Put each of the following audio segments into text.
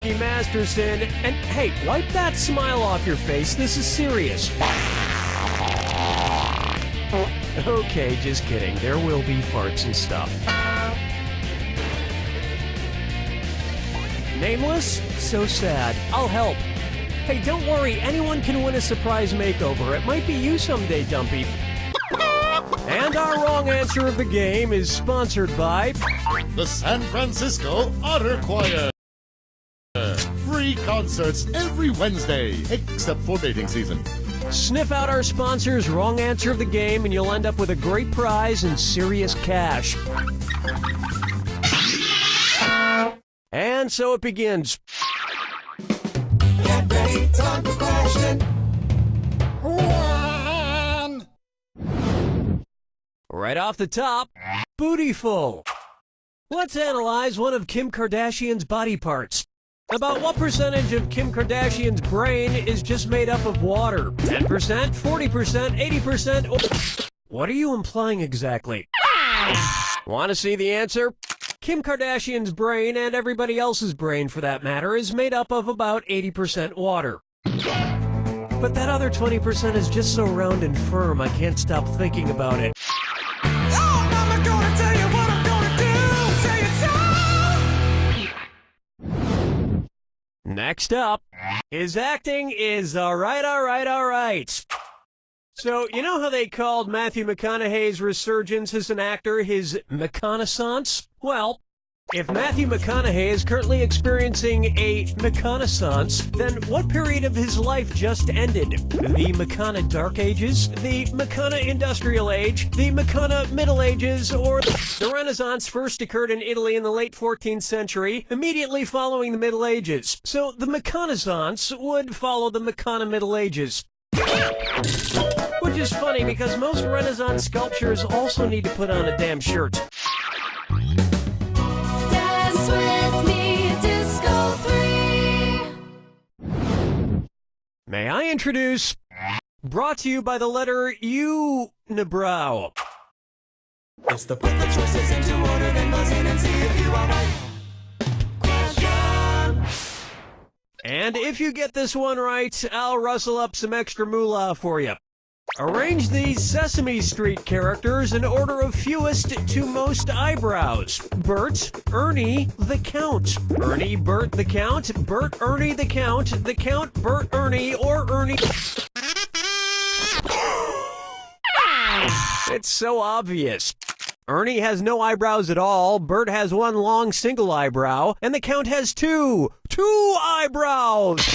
Masterson. And hey, wipe that smile off your face. This is serious. Okay, just kidding. There will be farts and stuff. Nameless? So sad. I'll help. Hey, don't worry. Anyone can win a surprise makeover. It might be you someday, Dumpy. And our wrong answer of the game is sponsored by the San Francisco Otter Choir. Free concerts every Wednesday, except for mating season. Sniff out our sponsor's wrong answer of the game and you'll end up with a great prize and serious cash. And so it begins. Get ready, time for question 1. Right off the top, bootyful. Let's analyze one of Kim Kardashian's body parts. About what percentage of Kim Kardashian's brain is just made up of water? 10%, 40%, 80%? What are you implying exactly? Want to see the answer? Kim Kardashian's brain, and everybody else's brain for that matter, is made up of about 80% water. But that other 20% is just so round and firm, I can't stop thinking about it. Next up, his acting is alright. So, you know how they called Matthew McConaughey's resurgence as an actor his McConaissance? Well, if Matthew McConaughey is currently experiencing a McConaissance, then what period of his life just ended? The McCona Dark Ages? The McCona Industrial Age? The McCona Middle Ages? Or the Renaissance first occurred in Italy in the late 14th century, immediately following the Middle Ages. So the McConaissance would follow the McCona Middle Ages. Which is funny because most Renaissance sculptures also need to put on a damn shirt. With me, Disco 3. May I introduce, brought to you by the letter U-nibrow. It's the put the choices into order, then buzz in and see if you are right. Question. And if you get this one right, I'll rustle up some extra moolah for you. Arrange these Sesame Street characters in order of fewest to most eyebrows. Bert, Ernie, the Count. Ernie, Bert, the Count. Bert, Ernie, the Count. The Count, Bert, Ernie, or Ernie. It's so obvious. Ernie has no eyebrows at all, Bert has one long single eyebrow, and the Count has two eyebrows!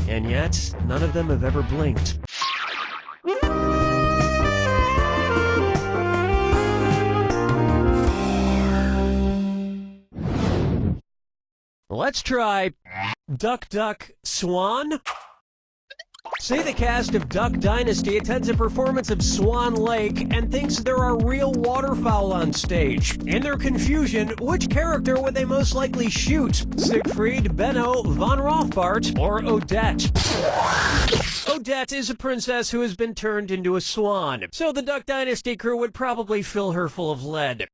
And yet, none of them have ever blinked. Let's try Duck, Duck, Swan. Say the cast of Duck Dynasty attends a performance of Swan Lake and thinks there are real waterfowl on stage. In their confusion, which character would they most likely shoot? Siegfried, Benno, Von Rothbart, or Odette? Odette is a princess who has been turned into a swan, so the Duck Dynasty crew would probably fill her full of lead.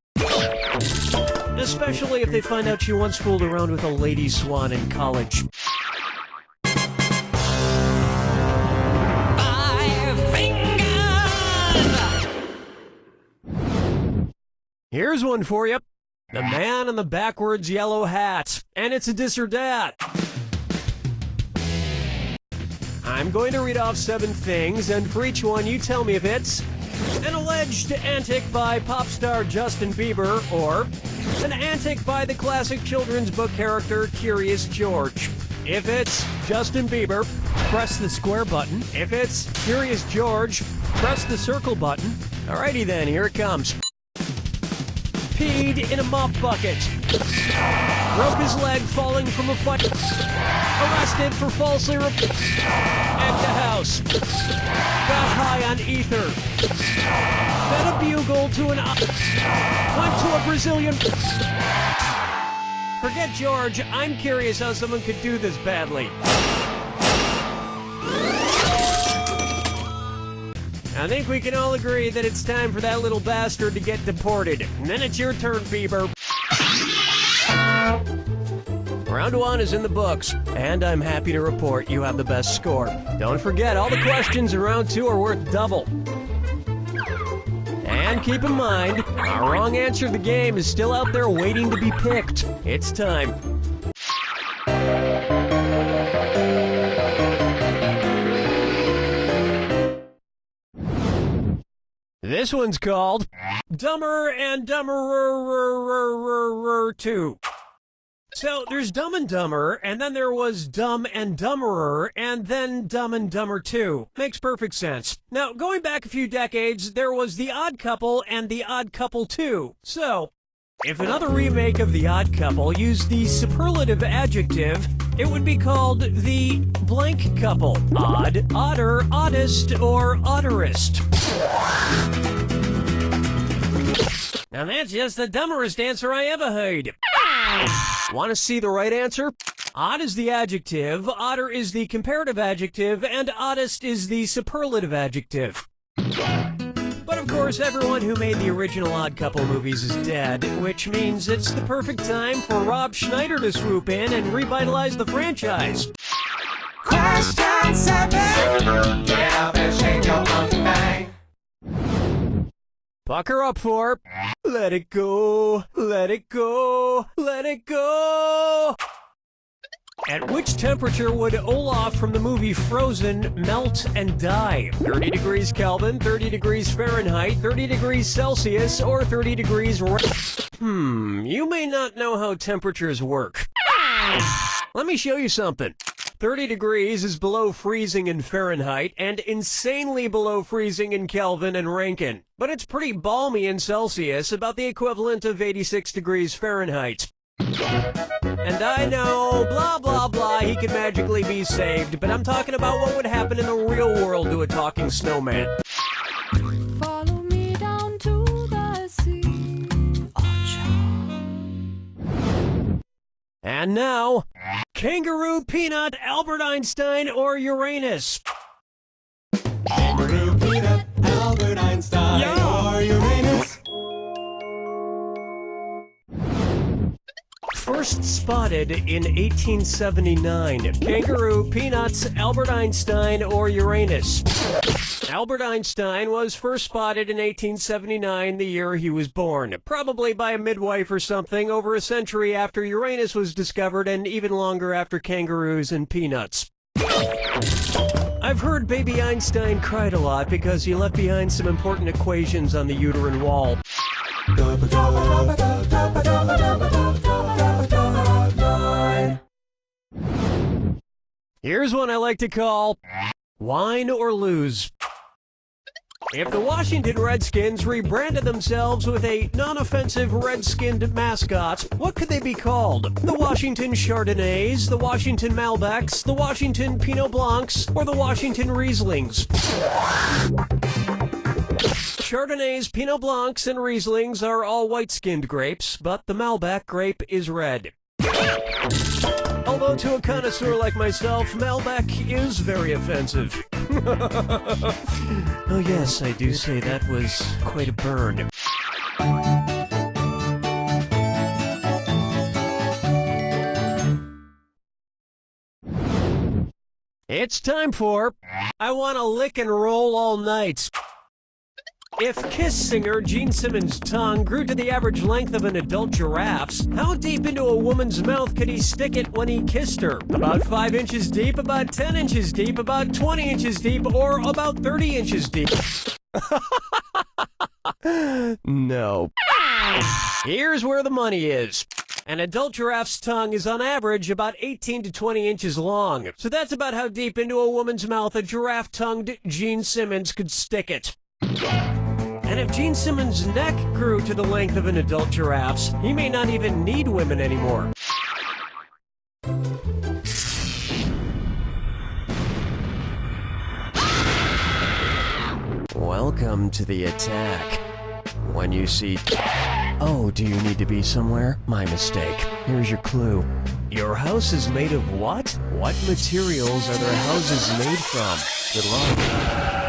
Especially if they find out she once fooled around with a lady swan in college. Here's one for you. The man in the backwards yellow hat. And it's a dis or dat. I'm going to read off 7 things, and for each one you tell me if it's an alleged antic by pop star Justin Bieber, or an antic by the classic children's book character Curious George. If it's Justin Bieber, press the square button. If it's Curious George, press the circle button. Alrighty then, here it comes. Peed in a mop bucket. Broke his leg falling from a fight. Arrested for falsely at the house. Got high on ether. Fed a bugle to an went to a Brazilian. Forget George, I'm curious how someone could do this badly. I think we can all agree that it's time for that little bastard to get deported. And then it's your turn, Bieber. Round one is in the books, and I'm happy to report you have the best score. Don't forget, all the questions in round two are worth double. And keep in mind, our wrong answer to the game is still out there waiting to be picked. It's time. This one's called Dumber and Dumberer 2. So there's Dumb and Dumber, and then there was Dumb and Dumberer, and then Dumb and Dumber 2. Makes perfect sense. Now, going back a few decades, there was The Odd Couple and The Odd Couple 2. So, if another remake of The Odd Couple used the superlative adjective, it would be called The Blank Couple. Odd, odder, oddest, or odderest. Now that's just the dumberest answer I ever heard. Want to see the right answer? Odd is the adjective, odder is the comparative adjective, and oddest is the superlative adjective. But of course, everyone who made the original Odd Couple movies is dead, which means it's the perfect time for Rob Schneider to swoop in and revitalize the franchise. Question 7. Get up and shake your monkey bang. Pucker up for Let It Go, Let It Go, Let It Go. At which temperature would Olaf from the movie Frozen melt and die? 30 degrees Kelvin, 30 degrees Fahrenheit, 30 degrees Celsius, or 30 degrees you may not know how temperatures work. Let me show you something. 30 degrees is below freezing in Fahrenheit and insanely below freezing in Kelvin and Rankine. But it's pretty balmy in Celsius, about the equivalent of 86 degrees Fahrenheit. And I know, blah, blah, blah, he could magically be saved, but I'm talking about what would happen in the real world to a talking snowman. Follow me down to the sea. And now, kangaroo, peanut, Albert Einstein, or Uranus? Kangaroo, peanut, Albert Einstein, or Uranus. First spotted in 1879. Kangaroo, peanuts, Albert Einstein, or Uranus? Albert Einstein was first spotted in 1879, the year he was born. Probably by a midwife or something, over a century after Uranus was discovered and even longer after kangaroos and peanuts. I've heard baby Einstein cried a lot because he left behind some important equations on the uterine wall. Here's one I like to call Wine or Lose. If the Washington Redskins rebranded themselves with a non-offensive red-skinned mascot, what could they be called? The Washington Chardonnays, the Washington Malbecs, the Washington Pinot Blancs, or the Washington Rieslings? Chardonnays, Pinot Blancs, and Rieslings are all white-skinned grapes, but the Malbec grape is red. Although to a connoisseur like myself, Malbec is very offensive. Oh yes, I do say that was quite a burn. It's time for I Wanna Lick and Roll All Night. If Kiss singer Gene Simmons' tongue grew to the average length of an adult giraffe's, how deep into a woman's mouth could he stick it when he kissed her? About 5 inches deep, about 10 inches deep, about 20 inches deep, or about 30 inches deep? No. Here's where the money is. An adult giraffe's tongue is on average about 18 to 20 inches long. So that's about how deep into a woman's mouth a giraffe-tongued Gene Simmons could stick it. And if Gene Simmons' neck grew to the length of an adult giraffe's, he may not even need women anymore. Welcome to the attack. When you see... Oh, do you need to be somewhere? My mistake. Here's your clue. Your house is made of what? What materials are their houses made from? Good luck.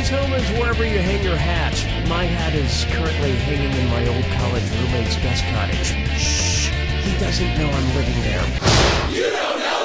Everyone's home is wherever you hang your hat. My hat is currently hanging in my old college roommate's guest cottage. Shh, he doesn't know I'm living there. You don't know